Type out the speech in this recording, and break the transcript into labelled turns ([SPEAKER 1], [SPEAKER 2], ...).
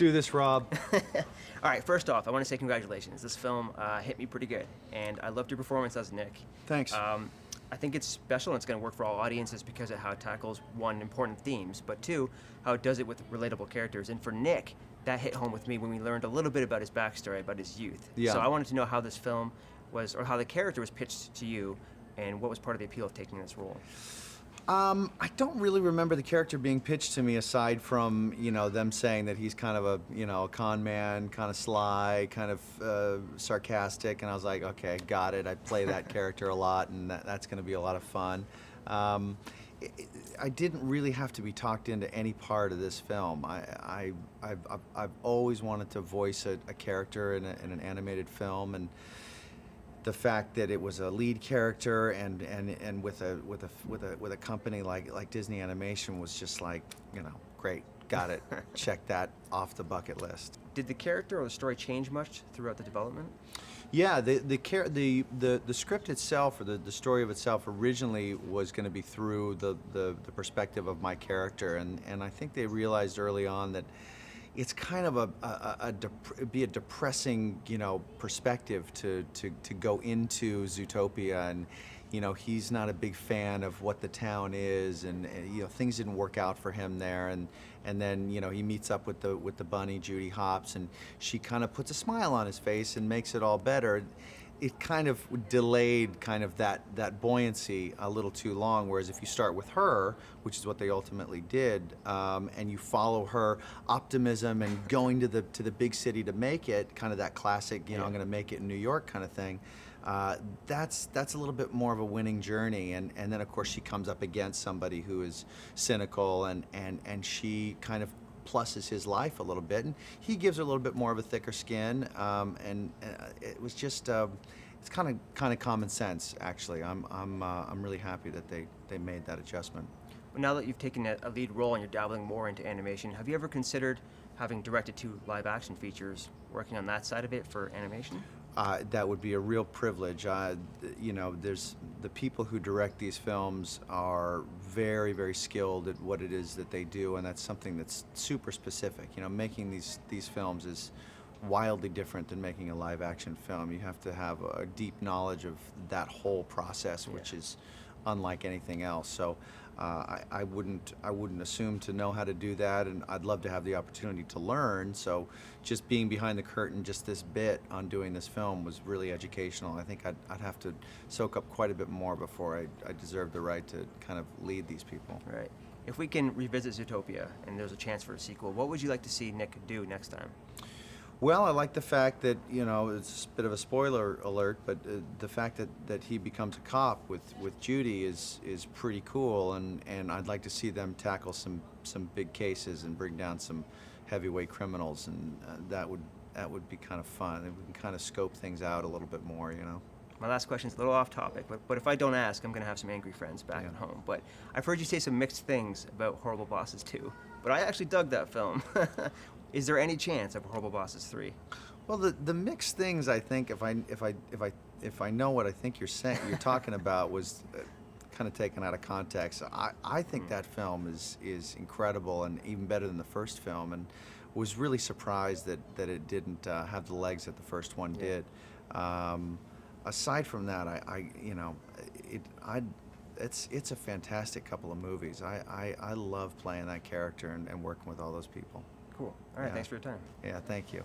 [SPEAKER 1] do this, Rob.
[SPEAKER 2] All right, first off, I want to say congratulations. This film hit me pretty good, and I loved your performance as Nick.
[SPEAKER 1] Thanks.
[SPEAKER 2] I think it's special and it's going to work for all audiences because of how it tackles, one, important themes, but two, how it does it with relatable characters. And for Nick, that hit home with me when we learned a little bit about his backstory, about his youth.
[SPEAKER 1] Yeah.
[SPEAKER 2] So I wanted to know how this film was, or how the character was pitched to you, and what was part of the appeal of taking this role.
[SPEAKER 1] I don't really remember the character being pitched to me aside from, them saying that he's kind of a con man, kind of sly, kind of sarcastic, and I was like, okay, got it. I play that character a lot, and that's going to be a lot of fun. I didn't really have to be talked into any part of this film. I've always wanted to voice a character in an animated film, and the fact that it was a lead character and with a company like Disney Animation was just like, great, got it, check that off the bucket list.
[SPEAKER 2] Did the character or the story change much throughout the development?
[SPEAKER 1] Yeah, the script itself, or the story of itself, originally was going to be through the perspective of my character, and I think they realized early on that it's kind of a depressing, perspective to go into Zootopia, and he's not a big fan of what the town is, and things didn't work out for him there, and then he meets up with the bunny, Judy Hopps, and she kind of puts a smile on his face and makes it all better. It kind of delayed kind of that buoyancy a little too long, whereas if you start with her, which is what they ultimately did, and you follow her optimism and going to the big city to make it, kind of that classic, I'm going to make it in New York kind of thing, that's a little bit more of a winning journey, and then of course she comes up against somebody who is cynical, and she kind of pluses his life a little bit, and he gives her a little bit more of a thicker skin, and it was just it's kind of common sense, actually. I'm really happy that they made that adjustment.
[SPEAKER 2] Well, now that you've taken a lead role and you're dabbling more into animation, have you ever considered having directed 2 live-action features, working on that side of it for animation?
[SPEAKER 1] That would be a real privilege. There's the people who direct these films are very, very skilled at what it is that they do, and that's something that's super specific. Making these films is wildly different than making a live-action film. You have to have a deep knowledge of that whole process, which is unlike anything else. So I wouldn't assume to know how to do that, and I'd love to have the opportunity to learn. So just being behind the curtain just this bit on doing this film was really educational. I think I'd have to soak up quite a bit more before I deserve the right to kind of lead these people.
[SPEAKER 2] Right. If we can revisit Zootopia and there's a chance for a sequel, what would you like to see Nick do next time?
[SPEAKER 1] Well, I like the fact that, it's a bit of a spoiler alert, but the fact that he becomes a cop with Judy is pretty cool, and I'd like to see them tackle some big cases and bring down some heavyweight criminals, and that would be kind of fun. And we can kind of scope things out a little bit more,
[SPEAKER 2] My last question is a little off topic, but if I don't ask, I'm going to have some angry friends back at home. But I've heard you say some mixed things about Horrible Bosses 2, but I actually dug that film. Is there any chance of Horrible Bosses 3?
[SPEAKER 1] Well, the mixed things, I think, if I know what I think you're talking about, was kind of taken out of context. I think that film is incredible and even better than the first film, and was really surprised that it didn't have the legs that the first one did. Aside from that, it's a fantastic couple of movies. I love playing that character and working with all those people.
[SPEAKER 2] Cool. All right, thanks for your time.
[SPEAKER 1] Yeah, thank you.